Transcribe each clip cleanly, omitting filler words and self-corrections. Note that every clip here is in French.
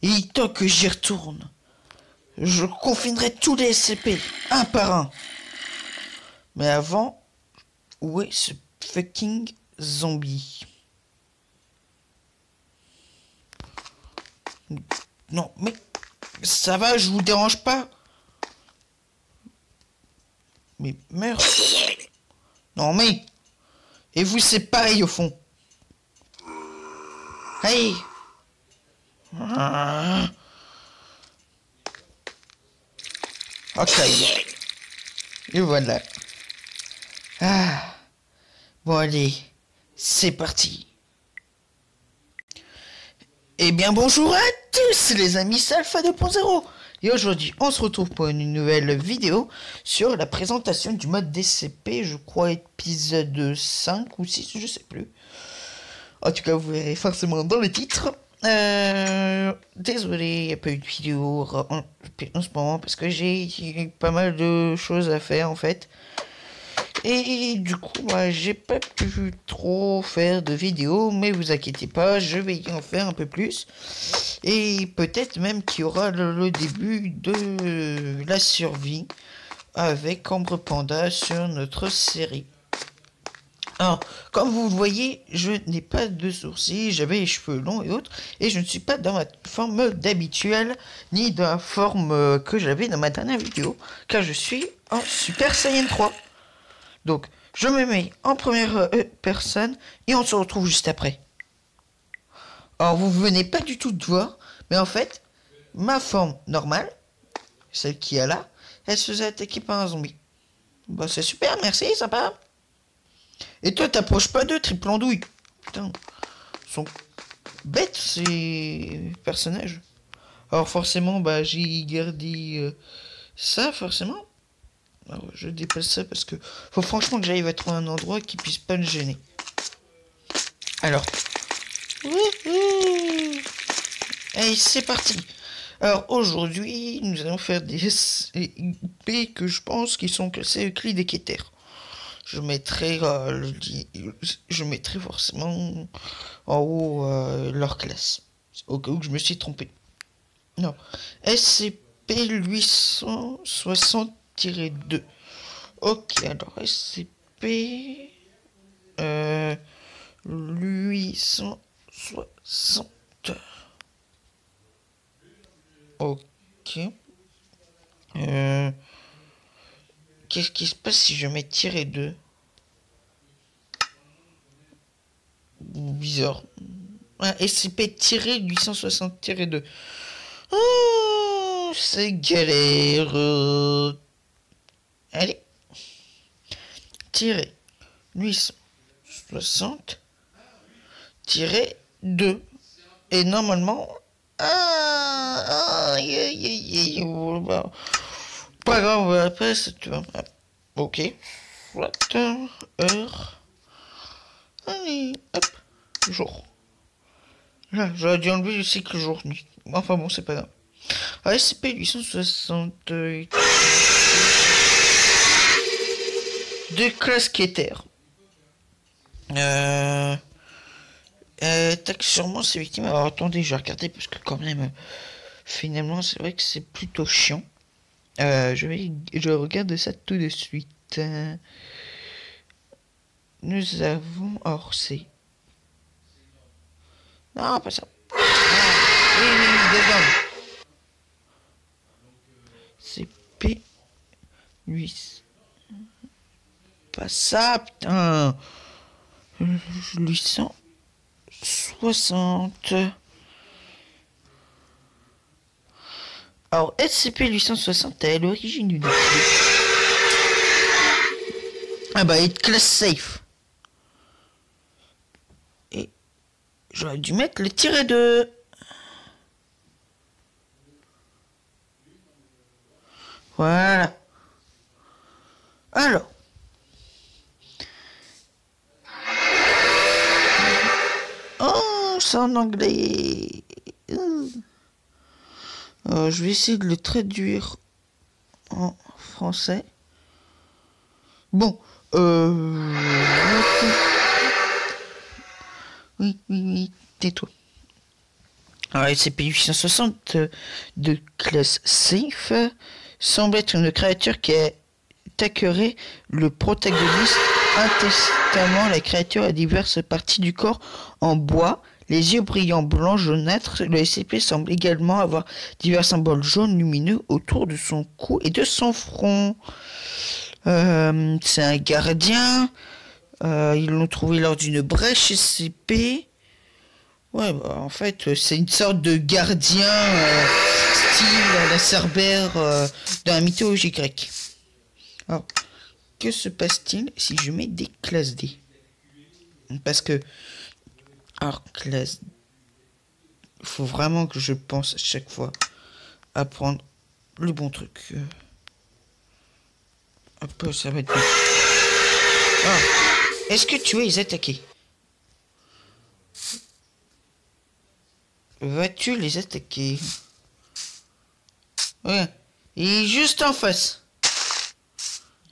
Et tant que j'y retourne, je confinerai tous les SCP, un par un. Mais avant, où est ce fucking zombie? Non, mais ça va, je vous dérange pas? Mais meurs. Non mais, et vous c'est pareil au fond. Hey. Ah. Ok. Et voilà. Ah. Bon allez, c'est parti. Eh bien bonjour à tous les amis, c'est Alpha 2.0. Et aujourd'hui on se retrouve pour une nouvelle vidéo sur la présentation du mode DCP, je crois épisode 5 ou 6, je sais plus. En tout cas vous verrez forcément dans le titre. Désolé, il n'y a pas eu de vidéo en ce moment parce que j'ai pas mal de choses à faire en fait. Et du coup, j'ai pas pu trop faire de vidéos, mais vous inquiétez pas, je vais y en faire un peu plus. Et peut-être même qu'il y aura le début de la survie avec Ambre Panda sur notre série. Alors, comme vous le voyez, je n'ai pas de sourcils, j'avais les cheveux longs et autres, et je ne suis pas dans ma forme d'habituelle, ni dans la forme que j'avais dans ma dernière vidéo, car je suis en Super Saiyan 3. Donc, je me mets en première personne, et on se retrouve juste après. Alors, vous venez pas du tout de voir, mais en fait, ma forme normale, celle qui est là, elle se faisait attaquer par un zombie. Bah, c'est super, merci, sympa. Et toi, t'approches pas d'eux, triple andouille. Putain, ils sont bêtes ces personnages. Alors forcément, j'ai gardé ça, forcément. Alors, je dépasse ça parce que faut franchement que j'arrive à trouver un endroit qui puisse pas me gêner. Alors, allez, c'est parti. Alors aujourd'hui, nous allons faire des IP que je pense qui sont classés Euclide et Keter. Je mettrai je mettrai forcément en haut leur classe au cas où je me suis trompé. Non, SCP-860-2. Ok, alors SCP 860. Ok. Qu'est-ce qui se passe si je mets -2? Bizarre. SCP-860-2. Oh, c'est galère. Allez. -860-2. Et normalement... pas grave, on va après, tu vois. Ok. Heure. Allez, hop. Jour. Là, j'aurais dû enlever le cycle jour-nuit. Enfin bon, c'est pas grave. SCP-860... de classe Keter. Tac, sûrement c'est victime. Alors attendez, je vais regarder parce que quand même, finalement, c'est vrai que c'est plutôt chiant. Je regarde ça tout de suite. Nous avons c'est... Non, pas ça. Ah, oui, dedans. C'est P8. Pas ça, putain. 860. Alors, SCP-860 est à l'origine d'une... Ah bah, il classe safe. Et j'aurais dû mettre le -2. Voilà. Alors. Oh, c'est en anglais. Je vais essayer de le traduire en français. Bon. Oui, tais-toi. Alors, SCP-860 de classe Safe semble être une créature qui attaquerait le protagoniste intestamment. La créature a diverses parties du corps en bois, les yeux brillants blanc jaunâtre. Le SCP semble également avoir divers symboles jaunes lumineux autour de son cou et de son front. C'est un gardien. Ils l'ont trouvé lors d'une brèche SCP. Ouais, bah, en fait, c'est une sorte de gardien style la Cerbère dans la mythologie grecque. Alors, que se passe-t-il si je mets des classes D? Parce que, alors, classe, il faut vraiment que je pense à chaque fois à prendre le bon truc. Hop, ça va être bien. Ah, est-ce que tu es les attaquer? Vas-tu les attaquer? Ouais. Et juste en face.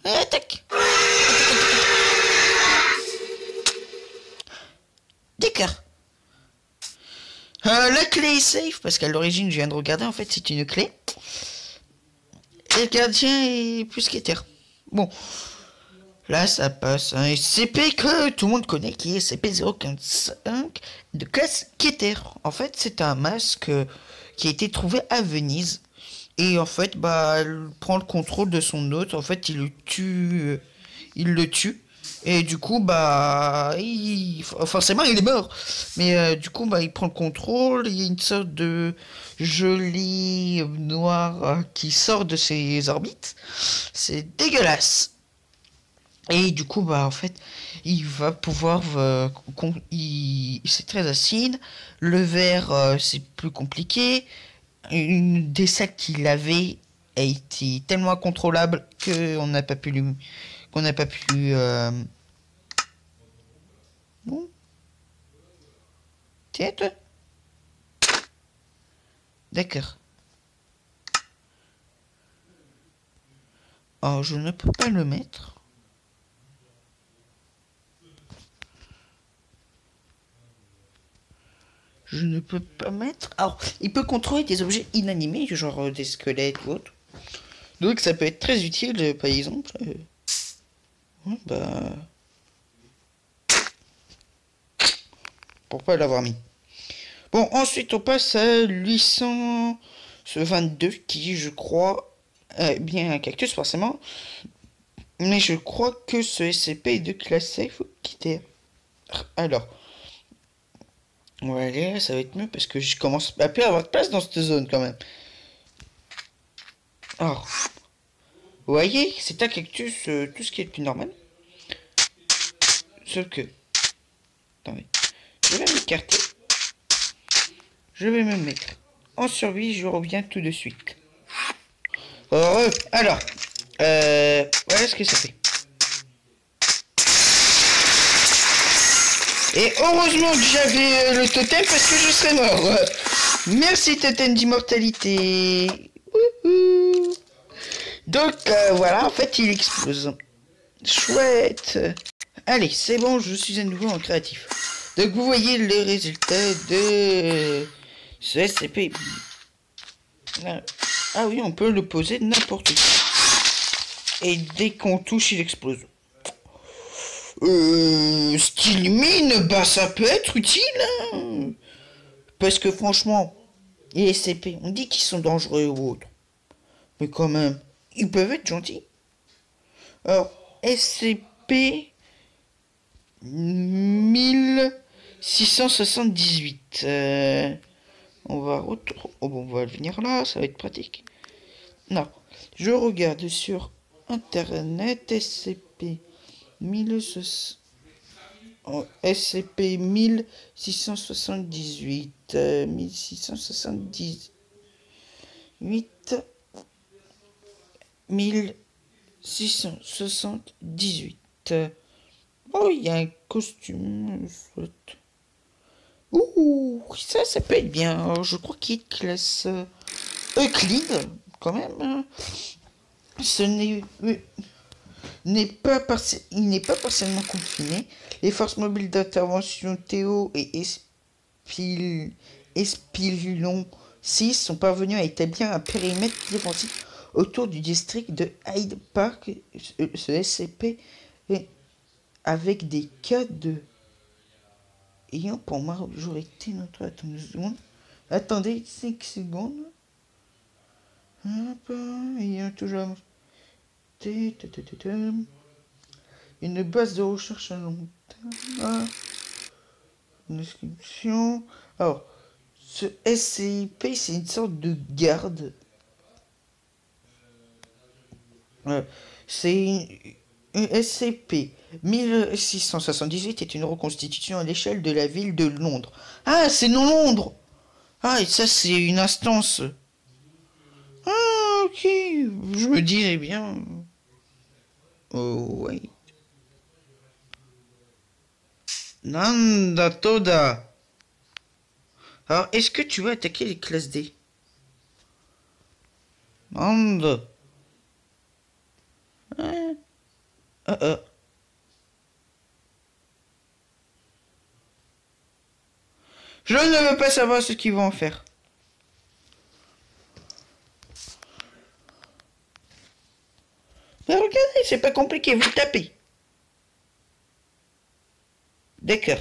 Attaque. D'accord. La clé est safe parce qu'à l'origine je viens de regarder, en fait c'est une clé. Et le gardien est plus qu'éther. Bon. Là ça passe. Un SCP que tout le monde connaît qui est SCP-015 de classe Keter. En fait c'est un masque qui a été trouvé à Venise. Et en fait bah elle prend le contrôle de son hôte. En fait il le tue. Et du coup bah forcément il est mort. Mais du coup bah il prend le contrôle. Il y a une sorte de gelée noire qui sort de ses orbites. C'est dégueulasse. Et du coup, bah, en fait, il va pouvoir... c'est très acide. Le verre, c'est plus compliqué. Une des sacs qu'il avait a été tellement incontrôlable qu'on n'a pas pu lui... Qu'on n'a pas pu... Bon. Tiens, toi. D'accord. Oh, je ne peux pas le mettre. Je ne peux pas mettre... Alors, il peut contrôler des objets inanimés, genre des squelettes ou autre. Donc ça peut être très utile, par exemple. Bah... Pourquoi l'avoir mis? Bon, ensuite on passe à 822, qui je crois... bien un cactus forcément. Mais je crois que ce SCP est de classe safe ou quitter. Alors... On va aller là, ça va être mieux parce que je commence à plus avoir de place dans cette zone quand même. Alors, vous voyez, c'est un cactus, tout ce qui est plus normal. Sauf que, attendez, je vais m'écarter. Je vais me mettre en survie, je reviens tout de suite. Alors, voilà ce que ça fait. Et heureusement que j'avais le totem parce que je serais mort. Merci totem d'immortalité. Donc voilà, en fait il explose. Chouette. Allez, c'est bon, je suis à nouveau en créatif. Donc vous voyez les résultats de ce SCP. Ah oui, on peut le poser n'importe où. Et dès qu'on touche, il explose. Style mine, bah ça peut être utile, hein. Parce que franchement, les SCP, on dit qu'ils sont dangereux ou autres. Mais quand même, ils peuvent être gentils. Alors, SCP 1678. On va on va venir là, ça va être pratique. Non, je regarde sur internet SCP 1678. SCP 1678. 1678. 1678. Oh, il y a un costume. Ouh, ça peut être bien. Alors, je crois qu'il est classe Euclide, quand même. Ce il n'est pas partiellement confiné. Les forces mobiles d'intervention Théo et Espilon 6 sont parvenus à établir un périmètre défensif autour du district de Hyde Park, ce SCP, avec des cas de ayant pour majorité notre... Attendez une seconde. Attendez 5 secondes. Ayant toujours une base de recherche à long terme. Une description. Alors, ce SCP, c'est une sorte de garde. C'est une SCP 1678 est une reconstitution à l'échelle de la ville de Londres. Ah, c'est non Londres. Ah, et ça, c'est une instance. Ah, ok. Je me disais bien. Oh, ouais. Nanda Toda. Alors, est-ce que tu veux attaquer les classes D? Nanda. Je ne veux pas savoir ce qu'ils vont en faire. Mais regardez, c'est pas compliqué, vous tapez. D'accord.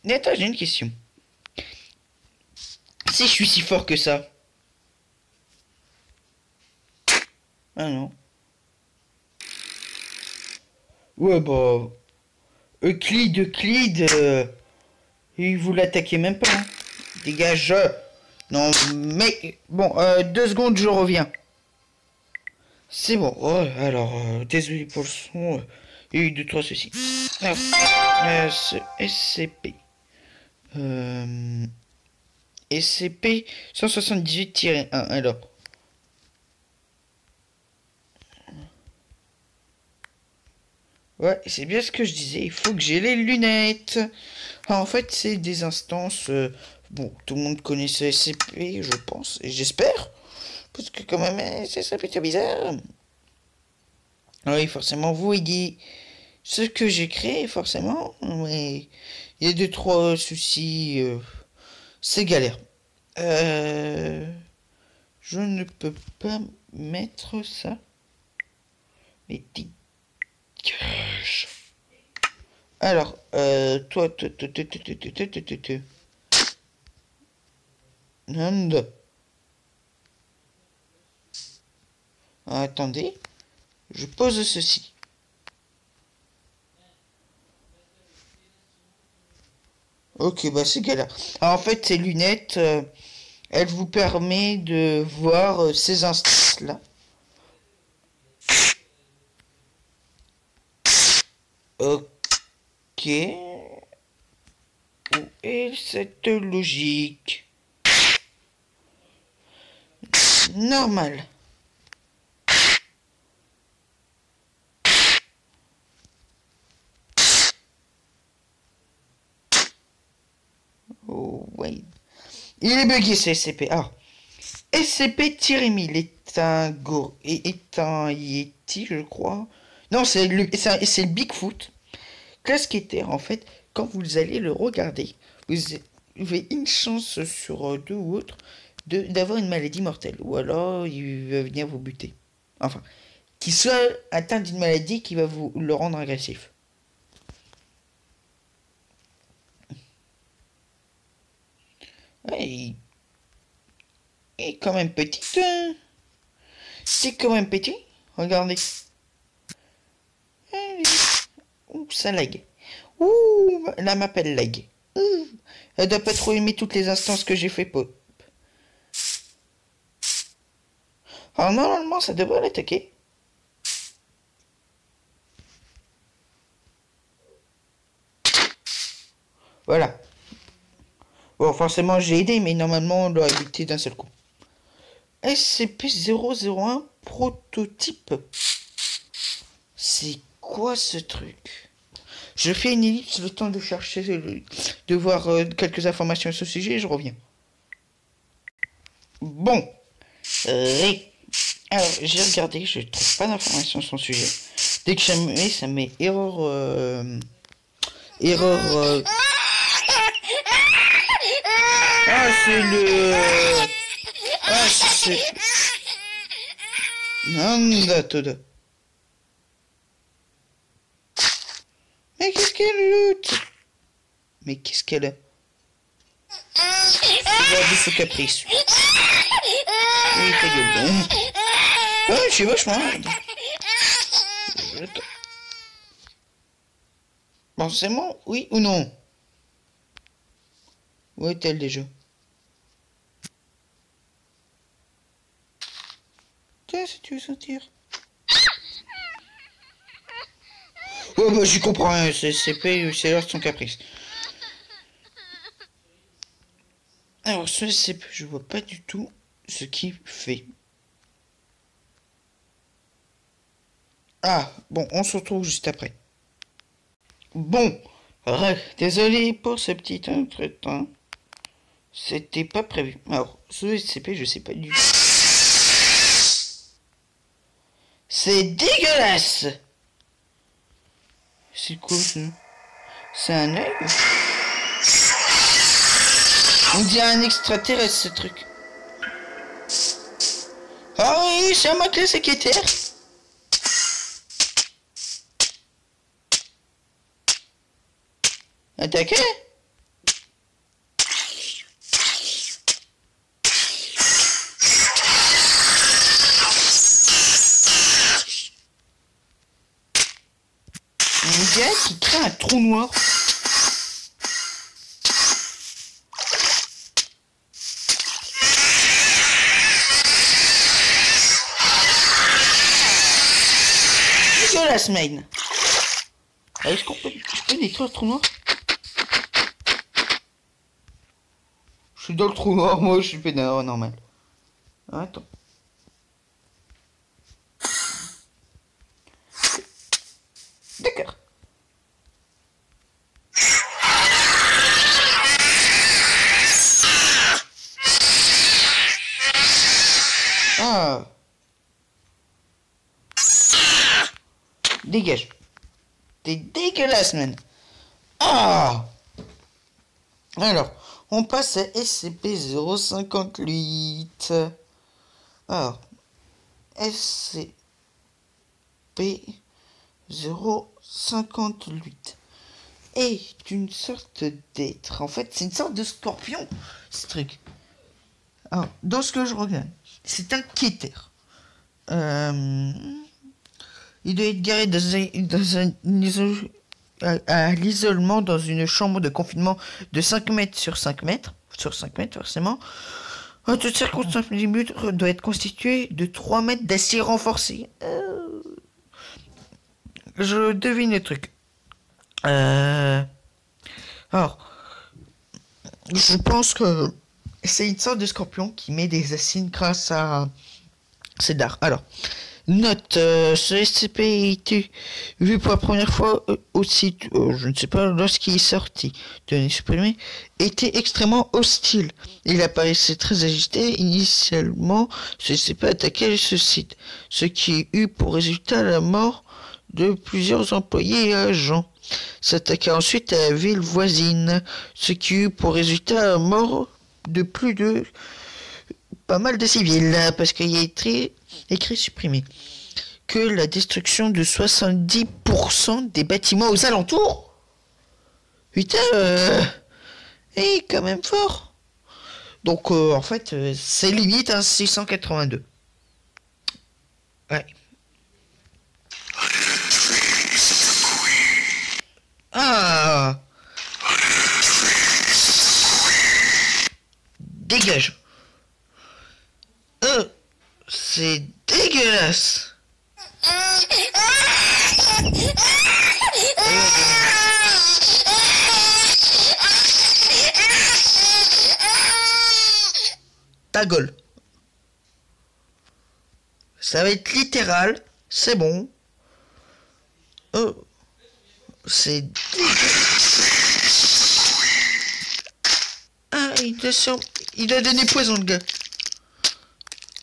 Mais attends, j'ai une question. Si je suis si fort que ça. Ah non. Ouais, bah... Euclide, il vous l'attaquez même pas. Hein. Dégage. Non, mais... Bon, 2 secondes, je reviens. C'est bon. Oh, alors, désolé pour le son. Il y a eu 2-3 soucis. Alors, ce SCP. SCP 178-1, alors. Ouais, c'est bien ce que je disais, il faut que j'ai les lunettes. Alors, en fait, c'est des instances... bon, tout le monde connaît ce SCP, je pense, et j'espère. Parce que quand même, c'est plutôt bizarre. Oui, forcément, vous voyez ce que j'ai créé, forcément. Mais il y a 2-3 soucis. C'est galère. Je ne peux pas mettre ça. Mais dégage. Alors, toi. Nanda. Attendez. Je pose ceci. Ok, bah c'est galère. Alors, en fait, ces lunettes, elles vous permettent de voir ces instances-là. Ok. Où est cette logique? Normal. Oh, ouais. Il est bugué ce SCP. Ah. SCP-1000 est un Yeti, je crois. Non, c'est le Bigfoot. Classe qui était, en fait, quand vous allez le regarder, vous avez une chance sur 2 ou autre d'avoir une maladie mortelle. Ou alors, il va venir vous buter. Enfin, qu'il soit atteint d'une maladie qui va vous le rendre agressif. Ouais, il est quand même petit. C'est quand même petit. Regardez. Ouh, ça lag. Ouh, la map elle lag. Elle doit pas trop aimer toutes les instances que j'ai fait pop. Alors normalement ça devrait l'attaquer. Voilà. Bon, forcément j'ai aidé, mais normalement on doit buter d'un seul coup. SCP-001 prototype. C'est quoi ce truc? Je fais une ellipse le temps de chercher, de voir quelques informations sur ce sujet et je reviens. Bon. Alors, j'ai regardé, je trouve pas d'informations sur son sujet. Dès que jamais ça met erreur Erreur. Ah, c'est le... Ah, c'est... Nanda todo. Mais qu'est-ce qu'elle lutte? Mais qu'est-ce qu'elle a? Regardez ce caprice. Oui, ta gueule. Ah, je suis vachement... Bon, c'est bon, oui ou non? Où est-elle déjà? Tiens, si tu veux sortir. Oh bah j'y comprends rien, c'est l'heure de son caprice. Alors ce SCP, je vois pas du tout ce qu'il fait. Ah, bon, on se retrouve juste après. Bon, désolé pour ce petit entretien. C'était pas prévu. Alors, ce SCP, je sais pas du tout. C'est dégueulasse! C'est quoi ça? C'est un œil? On dirait un extraterrestre ce truc. Ah oui, c'est un clé secrétaire. Attaquez! On dirait qu'il crée un trou noir. Dégueulasse, main. Est-ce qu'on peut... Je peux détruire le trou noir? Je suis dans le trou noir, moi je suis pénard, normal. Attends. D'accord. Ah. Dégage. T'es dégueulasse, man. Ah. Alors, on passe à SCP-058. Alors, SCP-058 est une sorte d'être. En fait, c'est une sorte de scorpion, ce truc. Alors, dans ce que je regarde, c'est un quêteur. Il doit être garé à l'isolement dans une chambre de confinement de 5 mètres sur 5 mètres. Sur 5 mètres, forcément. En toutes circonstances, le mur doit être constitué de 3 mètres d'acier renforcé. Je devine le truc. Alors, je pense que c'est une sorte de scorpion qui met des acines grâce à ses dards. Alors, note, ce SCP a été vu pour la première fois au site, je ne sais pas, lorsqu'il est sorti, données supprimées, était extrêmement hostile. Il apparaissait très agité. Initialement, ce SCP attaquait ce site, ce qui eut pour résultat la mort de plusieurs employés et agents. S'attaqua ensuite à la ville voisine, ce qui eut pour résultat la mort de plus de pas mal de civils, parce qu'il y a écrit supprimé que la destruction de 70% des bâtiments aux alentours. Putain, est quand même fort. Donc en fait, c'est limite un 682. Ouais. Ah. Dégage. C'est dégueulasse. Ta gueule. Ça va être littéral. C'est bon. C'est dégueulasse. Ah, il a donné poison, le gars.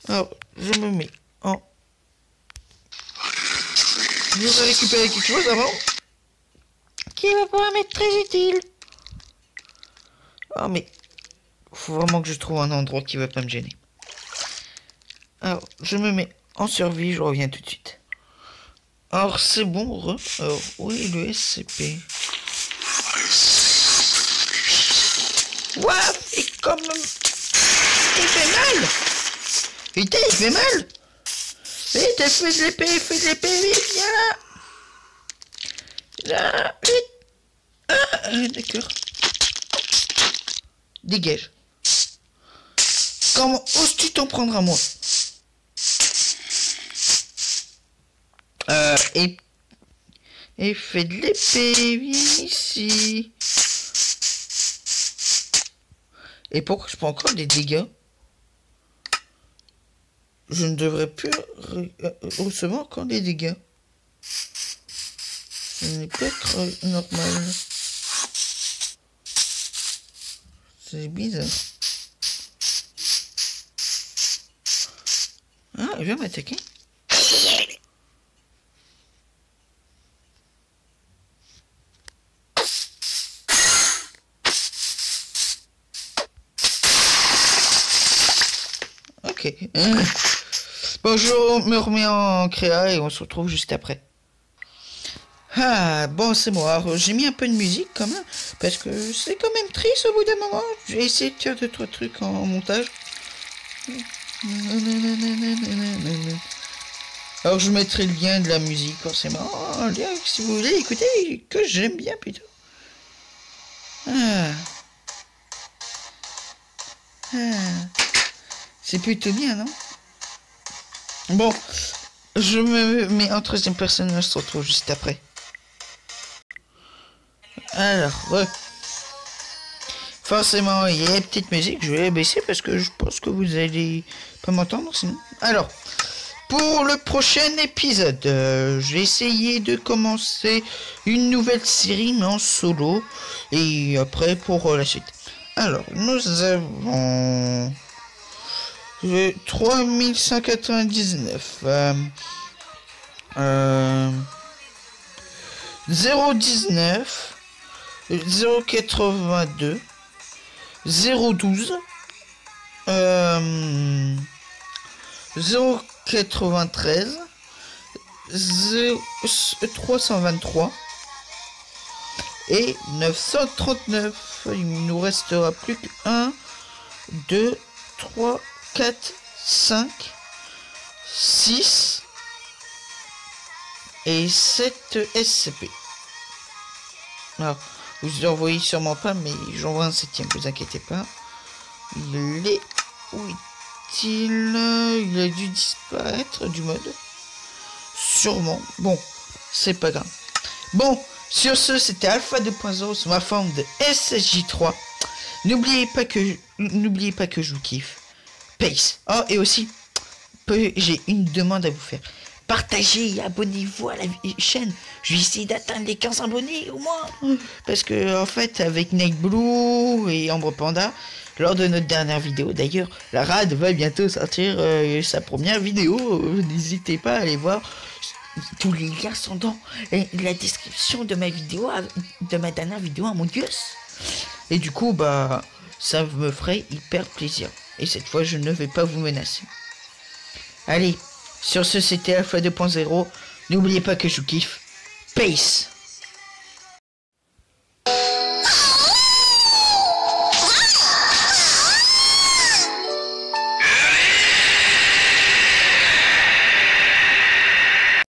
Alors, je me mets en... Je vais récupérer quelque chose avant qui va pas m'être très utile. Oh mais faut vraiment que je trouve un endroit qui va pas me gêner. Alors je me mets en survie, je reviens tout de suite. Alors c'est bon, alors oui le SCP. Ouah, et comme il fait mal. Putain, il fait mal. Vite, fais de l'épée, vite, viens là. Là, vite. Ah, d'accord. Dégage. Comment oses-tu t'en prendre à moi? Et fais de l'épée, viens ici. Et pourquoi je prends encore des dégâts? Je ne devrais plus recevoir encore des dégâts. Ce n'est pas trop normal. C'est bizarre. Ah, il vient m'attaquer. Ok. Bon, je me remets en créa et on se retrouve juste après. Ah, bon, c'est moi. J'ai mis un peu de musique quand même, parce que c'est quand même triste au bout d'un moment. J'ai essayé de faire 2-3 trucs en montage. Alors, je mettrai le lien de la musique, forcément. Un lien, si vous voulez écouter, que j'aime bien plutôt. C'est plutôt bien, non? Bon, je me mets en troisième personne, on se retrouve juste après. Alors, forcément, il y a une petite musique, je vais la baisser parce que je pense que vous allez pas m'entendre sinon. Alors, pour le prochain épisode, j'ai essayé de commencer une nouvelle série, mais en solo, et après pour la suite. Alors, nous avons... 3199 019 082 012 093 323 et 939. Il nous restera plus que 1 2 3 4, 5, 6 et 7 SCP. Alors, vous en voyez sûrement pas, mais j'envoie un 7ème, vous inquiétez pas. Il est... Où est-il? Il a dû disparaître du mode. Sûrement. Bon, c'est pas grave. Bon, sur ce, c'était Alpha 2.0 sur ma forme de SSJ3. N'oubliez pas que je vous kiffe. Pace. Oh, et aussi, j'ai une demande à vous faire. Partagez, abonnez-vous à la chaîne. Je vais essayer d'atteindre les 15 abonnés au moins. Parce que, en fait, avec Nightblue et Ambre Panda, lors de notre dernière vidéo, d'ailleurs, la RAD va bientôt sortir sa première vidéo. N'hésitez pas à aller voir. Tous les liens sont dans la description de ma vidéo, de ma dernière vidéo à mon dieu. Et du coup, bah, ça me ferait hyper plaisir. Et cette fois, je ne vais pas vous menacer. Allez, sur ce, c'était Alpha 2.0. N'oubliez pas que je vous kiffe. Peace.